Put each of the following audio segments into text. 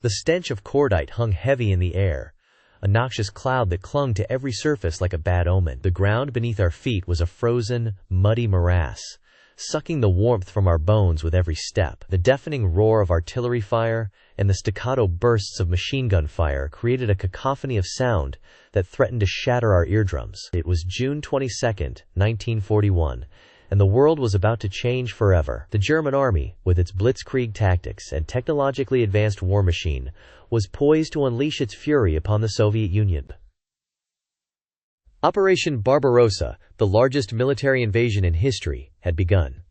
The stench of cordite hung heavy in the air, a noxious cloud that clung to every surface like a bad omen. The ground beneath our feet was a frozen, muddy morass, sucking the warmth from our bones with every step. The deafening roar of artillery fire and the staccato bursts of machine gun fire created a cacophony of sound that threatened to shatter our eardrums. It was June 22nd, 1941, and the world was about to change forever. The German army, with its blitzkrieg tactics and technologically advanced war machine, was poised to unleash its fury upon the Soviet Union. Operation Barbarossa, the largest military invasion in history, had begun.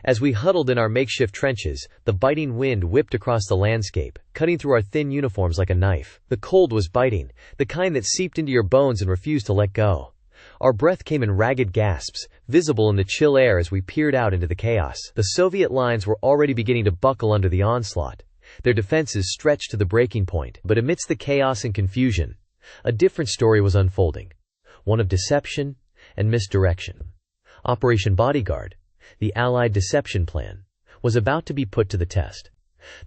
As we huddled in our makeshift trenches, the biting wind whipped across the landscape, cutting through our thin uniforms like a knife. The cold was biting, the kind that seeped into your bones and refused to let go. Our breath came in ragged gasps, visible in the chill air as we peered out into the chaos. The Soviet lines were already beginning to buckle under the onslaught, their defenses stretched to the breaking point. But amidst the chaos and confusion, a different story was unfolding, one of deception and misdirection. Operation Bodyguard, the Allied deception plan, was about to be put to the test.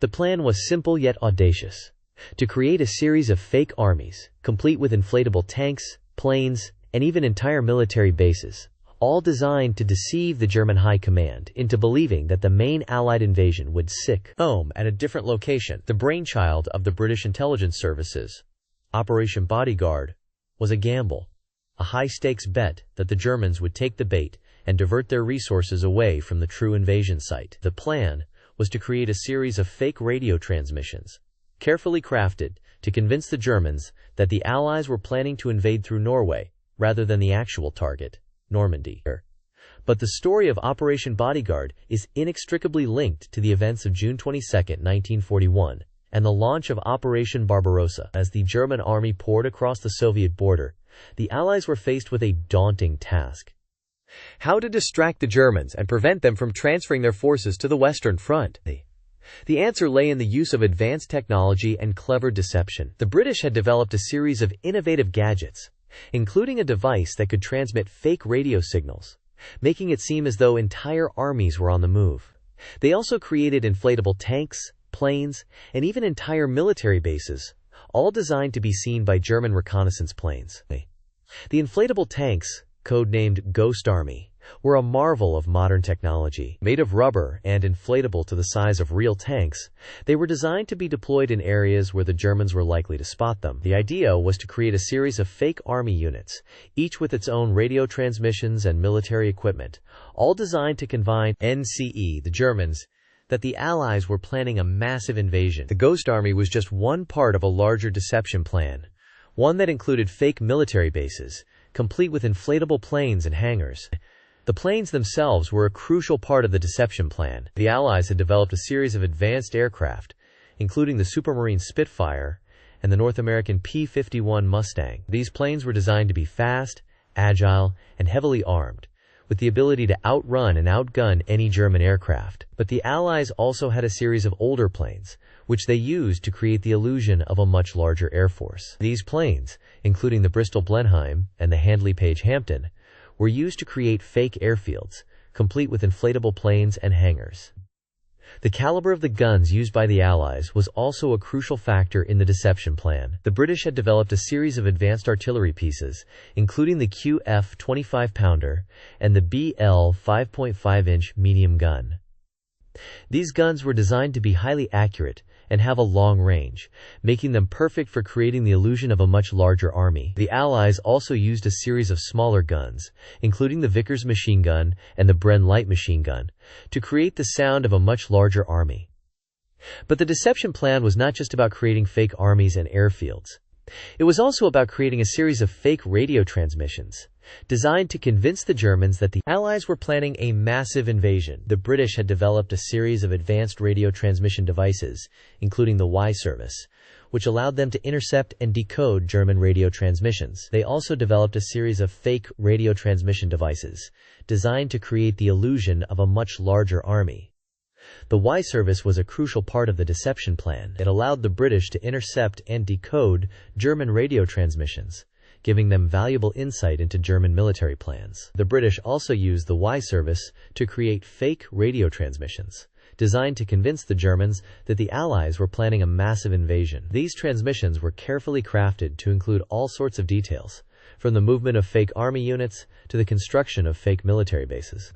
The plan was simple yet audacious: to create a series of fake armies, complete with inflatable tanks, planes, and even entire military bases, all designed to deceive the German high command into believing that the main Allied invasion would sick home at a different location. The brainchild of the British intelligence services, Operation Bodyguard, was a gamble, a high-stakes bet that the Germans would take the bait and divert their resources away from the true invasion site. The plan was to create a series of fake radio transmissions, carefully crafted to convince the Germans that the Allies were planning to invade through Norway rather than the actual target, Normandy. But the story of Operation Bodyguard is inextricably linked to the events of June 22, 1941, and the launch of Operation Barbarossa. As the German army poured across the Soviet border, the Allies were faced with a daunting task: how to distract the Germans and prevent them from transferring their forces to the Western Front. The answer lay in the use of advanced technology and clever deception. The British had developed a series of innovative gadgets, including a device that could transmit fake radio signals, making it seem as though entire armies were on the move. They also created inflatable tanks, planes, and even entire military bases, all designed to be seen by German reconnaissance planes. The inflatable tanks, codenamed Ghost Army, were a marvel of modern technology. Made of rubber and inflatable to the size of real tanks, they were designed to be deployed in areas where the Germans were likely to spot them. The idea was to create a series of fake army units, each with its own radio transmissions and military equipment, all designed to convince the Germans that the Allies were planning a massive invasion. The Ghost Army was just one part of a larger deception plan, one that included fake military bases, complete with inflatable planes and hangars. The planes themselves were a crucial part of the deception plan. The Allies had developed a series of advanced aircraft, including the Supermarine Spitfire and the North American P-51 Mustang. These planes were designed to be fast, agile, and heavily armed, with the ability to outrun and outgun any German aircraft. But the Allies also had a series of older planes, which they used to create the illusion of a much larger air force. These planes, including the Bristol Blenheim and the Handley Page Hampton, were used to create fake airfields, complete with inflatable planes and hangars. The caliber of the guns used by the Allies was also a crucial factor in the deception plan. The British had developed a series of advanced artillery pieces, including the QF 25-pounder and the BL 5.5-inch medium gun. These guns were designed to be highly accurate and have a long range, making them perfect for creating the illusion of a much larger army. The Allies also used a series of smaller guns, including the Vickers machine gun and the Bren light machine gun, to create the sound of a much larger army. But the deception plan was not just about creating fake armies and airfields. It was also about creating a series of fake radio transmissions, designed to convince the Germans that the Allies were planning a massive invasion. The British had developed a series of advanced radio transmission devices, including the Y service, which allowed them to intercept and decode German radio transmissions. They also developed a series of fake radio transmission devices, designed to create the illusion of a much larger army. The Y service was a crucial part of the deception plan. It allowed the British to intercept and decode German radio transmissions, giving them valuable insight into German military plans. The British also used the Y service to create fake radio transmissions, designed to convince the Germans that the Allies were planning a massive invasion. These transmissions were carefully crafted to include all sorts of details, from the movement of fake army units to the construction of fake military bases.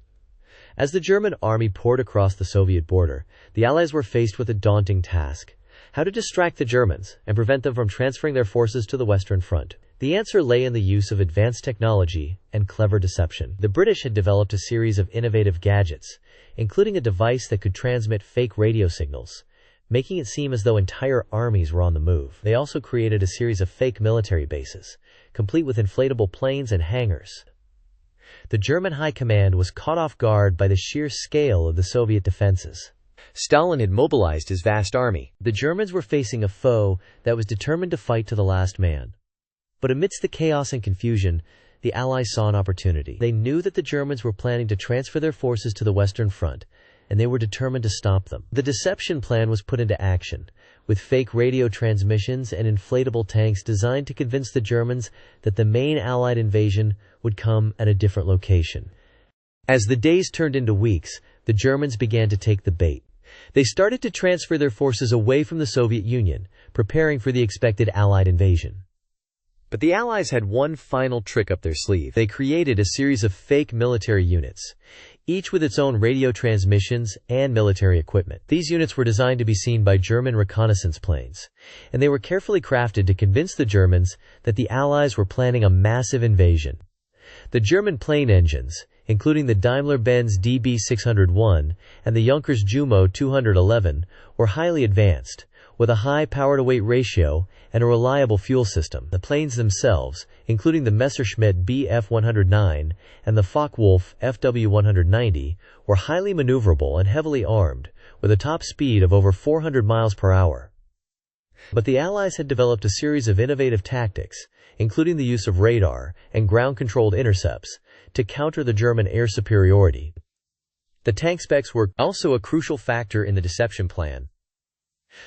As the German army poured across the Soviet border, the Allies were faced with a daunting task: how to distract the Germans and prevent them from transferring their forces to the Western Front. The answer lay in the use of advanced technology and clever deception. The British had developed a series of innovative gadgets, including a device that could transmit fake radio signals, making it seem as though entire armies were on the move. They also created a series of fake military bases, complete with inflatable planes and hangars. The German high command was caught off guard by the sheer scale of the Soviet defenses. Stalin had mobilized his vast army. The Germans were facing a foe that was determined to fight to the last man. But amidst the chaos and confusion, the Allies saw an opportunity. They knew that the Germans were planning to transfer their forces to the Western Front, and they were determined to stop them. The deception plan was put into action, with fake radio transmissions and inflatable tanks designed to convince the Germans that the main Allied invasion would come at a different location. As the days turned into weeks, the Germans began to take the bait. They started to transfer their forces away from the Soviet Union, preparing for the expected Allied invasion. But the Allies had one final trick up their sleeve. They created a series of fake military units, each with its own radio transmissions and military equipment. These units were designed to be seen by German reconnaissance planes, and they were carefully crafted to convince the Germans that the Allies were planning a massive invasion. The German plane engines, including the Daimler-Benz DB601 and the Junkers Jumo 211, were highly advanced, with a high power-to-weight ratio and a reliable fuel system. The planes themselves, including the Messerschmitt Bf-109 and the Focke-Wulf FW-190, were highly maneuverable and heavily armed, with a top speed of over 400 miles per hour. But the Allies had developed a series of innovative tactics, including the use of radar and ground-controlled intercepts, to counter the German air superiority. The tank specs were also a crucial factor in the deception plan.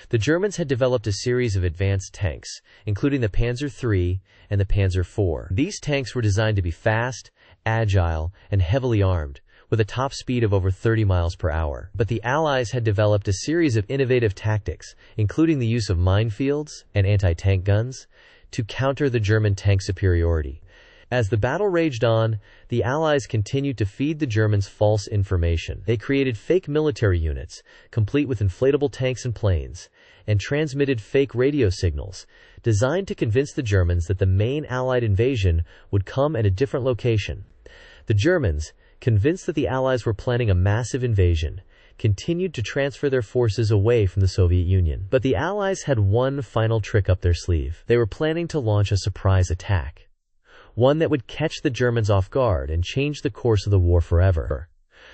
The Germans had developed a series of advanced tanks, including the Panzer III and the Panzer IV. These tanks were designed to be fast, agile, and heavily armed, with a top speed of over 30 miles per hour. But the Allies had developed a series of innovative tactics, including the use of minefields and anti-tank guns, to counter the German tank superiority. As the battle raged on, the Allies continued to feed the Germans false information. They created fake military units, complete with inflatable tanks and planes, and transmitted fake radio signals, designed to convince the Germans that the main Allied invasion would come at a different location. The Germans, convinced that the Allies were planning a massive invasion, continued to transfer their forces away from the Soviet Union. But the Allies had one final trick up their sleeve. They were planning to launch a surprise attack, one that would catch the Germans off guard and change the course of the war forever.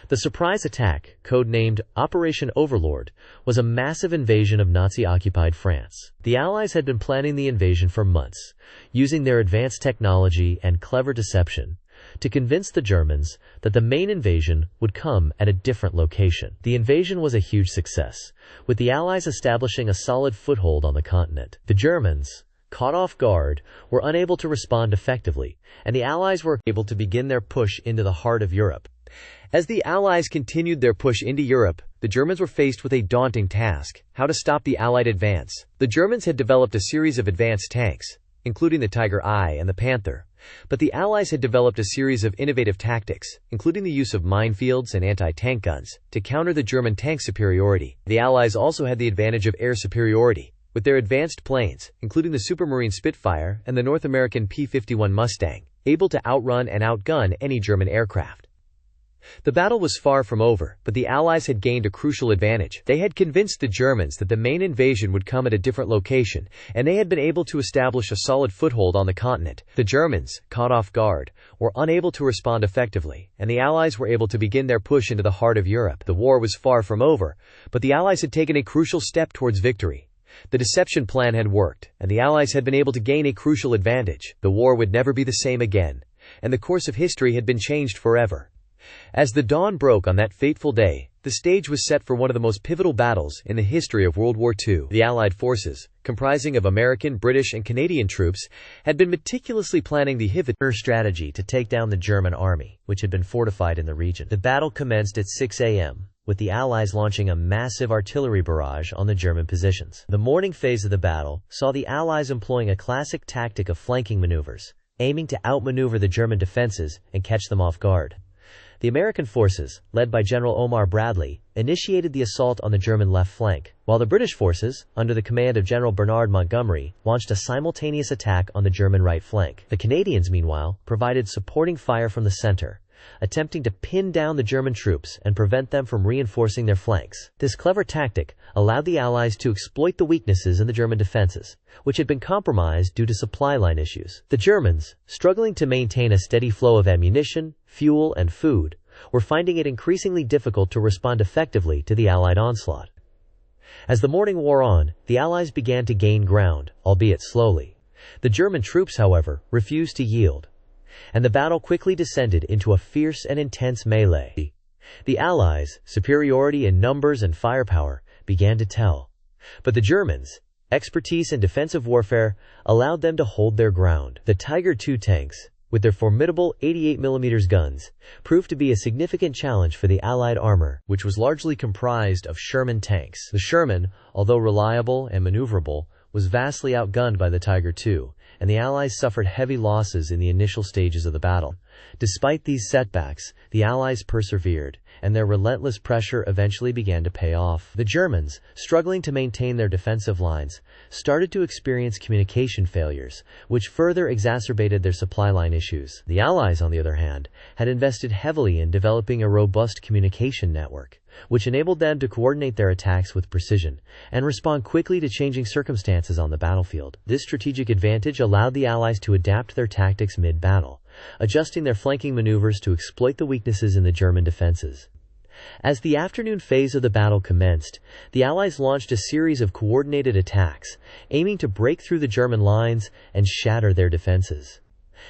The surprise attack, codenamed Operation Overlord, was a massive invasion of Nazi-occupied France. The Allies had been planning the invasion for months, using their advanced technology and clever deception to convince the Germans that the main invasion would come at a different location. The invasion was a huge success, with the Allies establishing a solid foothold on the continent. The Germans, caught off guard, were unable to respond effectively, and the Allies were able to begin their push into the heart of Europe. As the Allies continued their push into Europe, the Germans were faced with a daunting task: how to stop the Allied advance. The Germans had developed a series of advanced tanks, including the Tiger I and the Panther, but the Allies had developed a series of innovative tactics, including the use of minefields and anti-tank guns, to counter the German tank superiority. The Allies also had the advantage of air superiority, with their advanced planes, including the Supermarine Spitfire and the North American P-51 Mustang, able to outrun and outgun any German aircraft. The battle was far from over, but the Allies had gained a crucial advantage. They had convinced the Germans that the main invasion would come at a different location, and they had been able to establish a solid foothold on the continent. The Germans, caught off guard, were unable to respond effectively, and the Allies were able to begin their push into the heart of Europe. The war was far from over, but the Allies had taken a crucial step towards victory. The deception plan had worked, and the Allies had been able to gain a crucial advantage. The war would never be the same again, and the course of history had been changed forever. As the dawn broke on that fateful day, the stage was set for one of the most pivotal battles in the history of World War II. The Allied forces, comprising of American, British, and Canadian troops, had been meticulously planning the Inflatable strategy to take down the German army, which had been fortified in the region. The battle commenced at 6 a.m., with the Allies launching a massive artillery barrage on the German positions. The morning phase of the battle saw the Allies employing a classic tactic of flanking maneuvers, aiming to outmaneuver the German defenses and catch them off guard. The American forces, led by General Omar Bradley, initiated the assault on the German left flank, while the British forces, under the command of General Bernard Montgomery, launched a simultaneous attack on the German right flank. The Canadians, meanwhile, provided supporting fire from the center, attempting to pin down the German troops and prevent them from reinforcing their flanks. This clever tactic allowed the Allies to exploit the weaknesses in the German defenses, which had been compromised due to supply line issues. The Germans, struggling to maintain a steady flow of ammunition, fuel, and food, were finding it increasingly difficult to respond effectively to the Allied onslaught. As the morning wore on, the Allies began to gain ground, albeit slowly. The German troops, however, refused to yield, and the battle quickly descended into a fierce and intense melee. The Allies' superiority in numbers and firepower began to tell, but the Germans' expertise in defensive warfare allowed them to hold their ground. The Tiger II tanks, with their formidable 88mm guns, proved to be a significant challenge for the Allied armor, which was largely comprised of Sherman tanks. The Sherman, although reliable and maneuverable, was vastly outgunned by the Tiger II, and the Allies suffered heavy losses in the initial stages of the battle. Despite these setbacks, the Allies persevered, and their relentless pressure eventually began to pay off. The Germans, struggling to maintain their defensive lines, started to experience communication failures, which further exacerbated their supply line issues. The Allies, on the other hand, had invested heavily in developing a robust communication network, which enabled them to coordinate their attacks with precision and respond quickly to changing circumstances on the battlefield. This strategic advantage allowed the Allies to adapt their tactics mid-battle, adjusting their flanking maneuvers to exploit the weaknesses in the German defenses. As the afternoon phase of the battle commenced, the Allies launched a series of coordinated attacks, aiming to break through the German lines and shatter their defenses.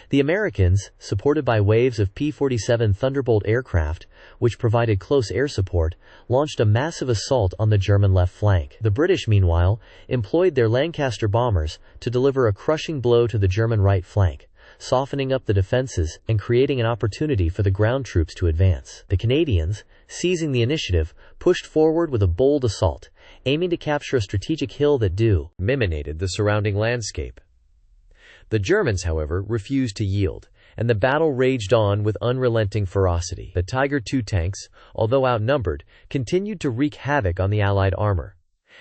The Americans, supported by waves of P-47 Thunderbolt aircraft, which provided close air support, launched a massive assault on the German left flank. The British, meanwhile, employed their Lancaster bombers to deliver a crushing blow to the German right flank, softening up the defenses and creating an opportunity for the ground troops to advance. The Canadians, seizing the initiative, pushed forward with a bold assault, aiming to capture a strategic hill that dominated the surrounding landscape. The Germans, however, refused to yield, and the battle raged on with unrelenting ferocity. The Tiger II tanks, although outnumbered, continued to wreak havoc on the Allied armor,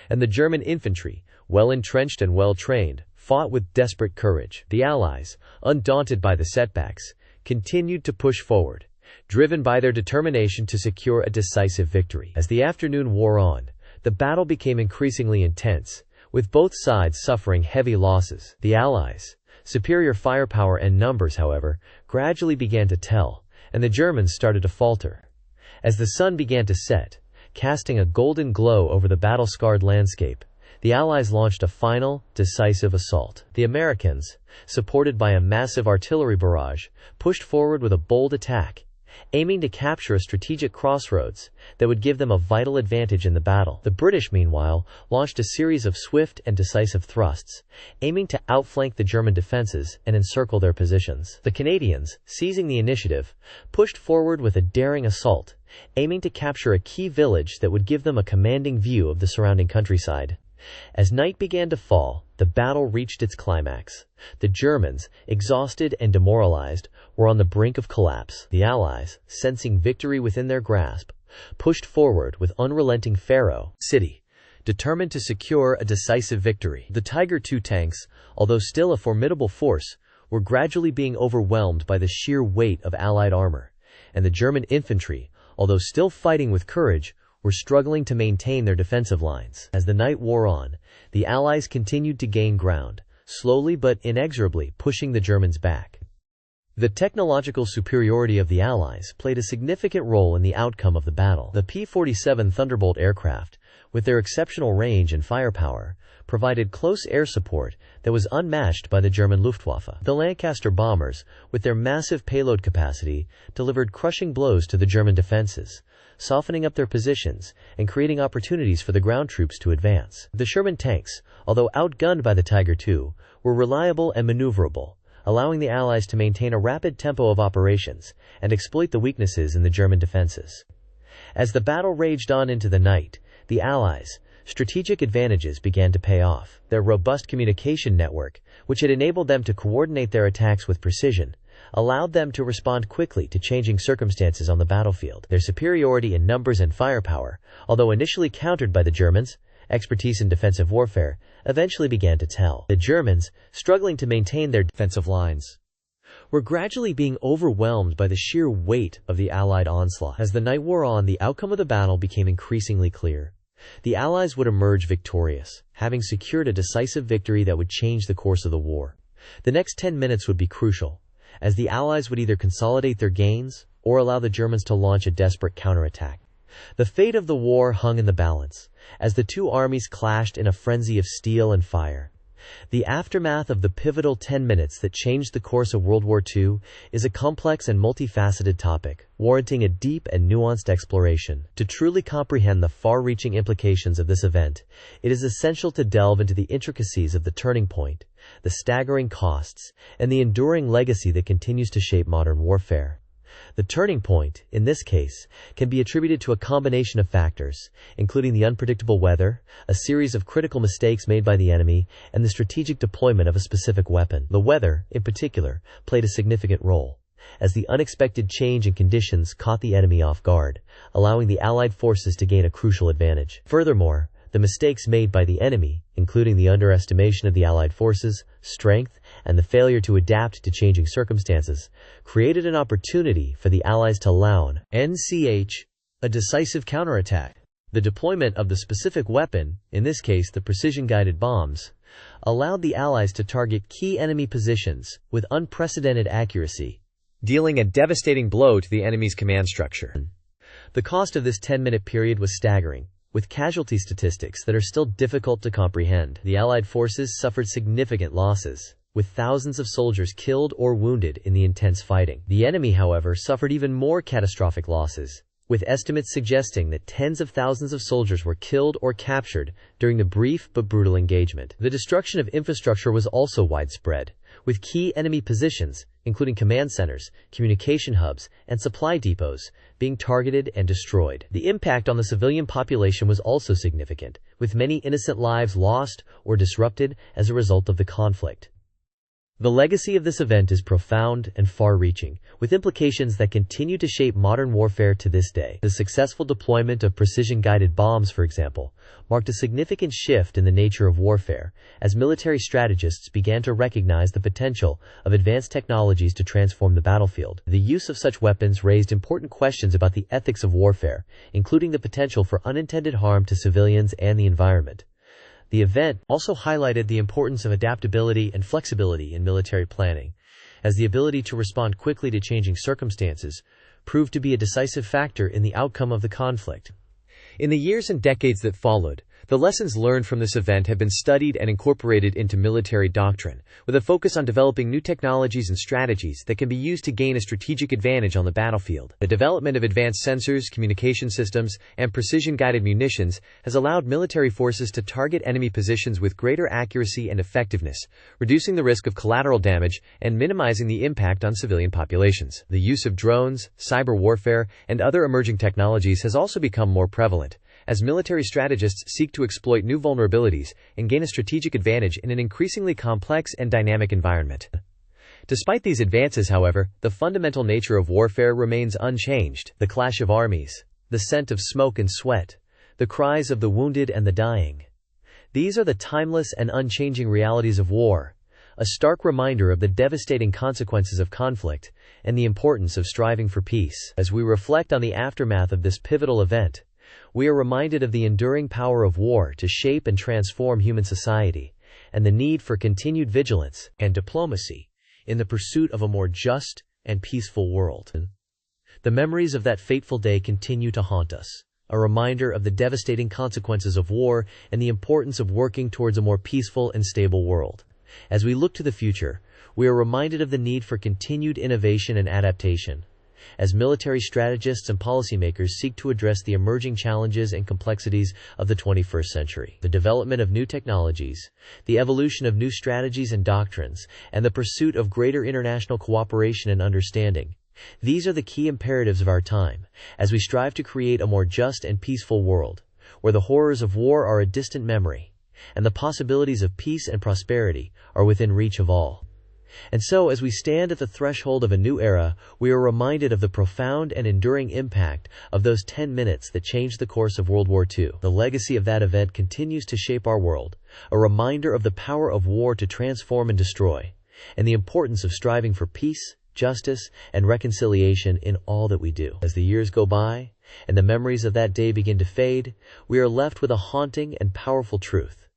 and the German infantry, well entrenched and well trained, fought with desperate courage. The Allies, undaunted by the setbacks, continued to push forward, driven by their determination to secure a decisive victory. As the afternoon wore on, the battle became increasingly intense, with both sides suffering heavy losses. The Allies' superior firepower and numbers, however, gradually began to tell, and the Germans started to falter. As the sun began to set, casting a golden glow over the battle-scarred landscape, the Allies launched a final, decisive assault. The Americans, supported by a massive artillery barrage, pushed forward with a bold attack, aiming to capture a strategic crossroads that would give them a vital advantage in the battle. The British, meanwhile, launched a series of swift and decisive thrusts, aiming to outflank the German defenses and encircle their positions. The Canadians, seizing the initiative, pushed forward with a daring assault, aiming to capture a key village that would give them a commanding view of the surrounding countryside. As night began to fall, the battle reached its climax. The Germans, exhausted and demoralized, were on the brink of collapse. The Allies, sensing victory within their grasp, pushed forward with unrelenting ferocity, determined to secure a decisive victory. The Tiger II tanks, although still a formidable force, were gradually being overwhelmed by the sheer weight of Allied armor, and the German infantry, although still fighting with courage, were struggling to maintain their defensive lines. As the night wore on, the Allies continued to gain ground, slowly but inexorably pushing the Germans back. The technological superiority of the Allies played a significant role in the outcome of the battle. The P-47 Thunderbolt aircraft, with their exceptional range and firepower, provided close air support that was unmatched by the German Luftwaffe. The Lancaster bombers, with their massive payload capacity, delivered crushing blows to the German defenses, softening up their positions and creating opportunities for the ground troops to advance. The Sherman tanks, although outgunned by the Tiger II, were reliable and maneuverable, allowing the Allies to maintain a rapid tempo of operations and exploit the weaknesses in the German defenses. As the battle raged on into the night, the Allies' strategic advantages began to pay off. Their robust communication network, which had enabled them to coordinate their attacks with precision, allowed them to respond quickly to changing circumstances on the battlefield. Their superiority in numbers and firepower, although initially countered by the Germans' expertise in defensive warfare, eventually began to tell. The Germans, struggling to maintain their defensive lines, were gradually being overwhelmed by the sheer weight of the Allied onslaught. As the night wore on, the outcome of the battle became increasingly clear. The Allies would emerge victorious, having secured a decisive victory that would change the course of the war. The next 10 minutes would be crucial, as the Allies would either consolidate their gains or allow the Germans to launch a desperate counterattack. The fate of the war hung in the balance, as the two armies clashed in a frenzy of steel and fire. The aftermath of the pivotal 10 minutes that changed the course of World War II is a complex and multifaceted topic, warranting a deep and nuanced exploration. To truly comprehend the far-reaching implications of this event, it is essential to delve into the intricacies of the turning point, the staggering costs, and the enduring legacy that continues to shape modern warfare. The turning point, in this case, can be attributed to a combination of factors, including the unpredictable weather, a series of critical mistakes made by the enemy, and the strategic deployment of a specific weapon. The weather, in particular, played a significant role, as the unexpected change in conditions caught the enemy off guard, allowing the Allied forces to gain a crucial advantage. Furthermore, the mistakes made by the enemy, including the underestimation of the Allied forces' strength and the failure to adapt to changing circumstances, created an opportunity for the Allies to launch a decisive counterattack. The deployment of the specific weapon, in this case the precision-guided bombs, allowed the Allies to target key enemy positions with unprecedented accuracy, dealing a devastating blow to the enemy's command structure. The cost of this 10-minute period was staggering, with casualty statistics that are still difficult to comprehend. The Allied forces suffered significant losses, with thousands of soldiers killed or wounded in the intense fighting. The enemy, however, suffered even more catastrophic losses, with estimates suggesting that tens of thousands of soldiers were killed or captured during the brief but brutal engagement. The destruction of infrastructure was also widespread, with key enemy positions, including command centers, communication hubs, and supply depots, being targeted and destroyed. The impact on the civilian population was also significant, with many innocent lives lost or disrupted as a result of the conflict. The legacy of this event is profound and far-reaching, with implications that continue to shape modern warfare to this day. The successful deployment of precision-guided bombs, for example, marked a significant shift in the nature of warfare, as military strategists began to recognize the potential of advanced technologies to transform the battlefield. The use of such weapons raised important questions about the ethics of warfare, including the potential for unintended harm to civilians and the environment. The event also highlighted the importance of adaptability and flexibility in military planning, as the ability to respond quickly to changing circumstances proved to be a decisive factor in the outcome of the conflict. In the years and decades that followed, the lessons learned from this event have been studied and incorporated into military doctrine, with a focus on developing new technologies and strategies that can be used to gain a strategic advantage on the battlefield. The development of advanced sensors, communication systems, and precision-guided munitions has allowed military forces to target enemy positions with greater accuracy and effectiveness, reducing the risk of collateral damage and minimizing the impact on civilian populations. The use of drones, cyber warfare, and other emerging technologies has also become more prevalent, as military strategists seek to exploit new vulnerabilities and gain a strategic advantage in an increasingly complex and dynamic environment. Despite these advances, however, the fundamental nature of warfare remains unchanged. The clash of armies, the scent of smoke and sweat, the cries of the wounded and the dying. These are the timeless and unchanging realities of war, a stark reminder of the devastating consequences of conflict and the importance of striving for peace. As we reflect on the aftermath of this pivotal event, we are reminded of the enduring power of war to shape and transform human society, and the need for continued vigilance and diplomacy in the pursuit of a more just and peaceful world. The memories of that fateful day continue to haunt us, a reminder of the devastating consequences of war and the importance of working towards a more peaceful and stable world. As we look to the future, we are reminded of the need for continued innovation and adaptation, as military strategists and policymakers seek to address the emerging challenges and complexities of the 21st century. The development of new technologies, the evolution of new strategies and doctrines, and the pursuit of greater international cooperation and understanding These are the key imperatives of our time, as we strive to create a more just and peaceful world, where the horrors of war are a distant memory, and the possibilities of peace and prosperity are within reach of all. And so, as we stand at the threshold of a new era, we are reminded of the profound and enduring impact of those 10 minutes that changed the course of World War II. The legacy of that event continues to shape our world, a reminder of the power of war to transform and destroy, and the importance of striving for peace, justice, and reconciliation in all that we do. As the years go by, and the memories of that day begin to fade, we are left with a haunting and powerful truth: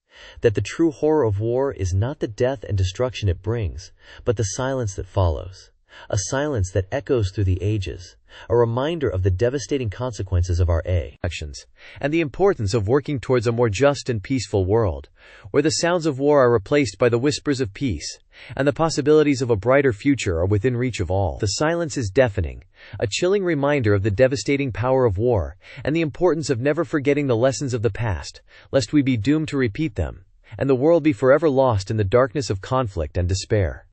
that the true horror of war is not the death and destruction it brings, but the silence that follows. A silence that echoes through the ages, a reminder of the devastating consequences of our actions, and the importance of working towards a more just and peaceful world, where the sounds of war are replaced by the whispers of peace, and the possibilities of a brighter future are within reach of all. The silence is deafening, a chilling reminder of the devastating power of war, and the importance of never forgetting the lessons of the past, lest we be doomed to repeat them, and the world be forever lost in the darkness of conflict and despair.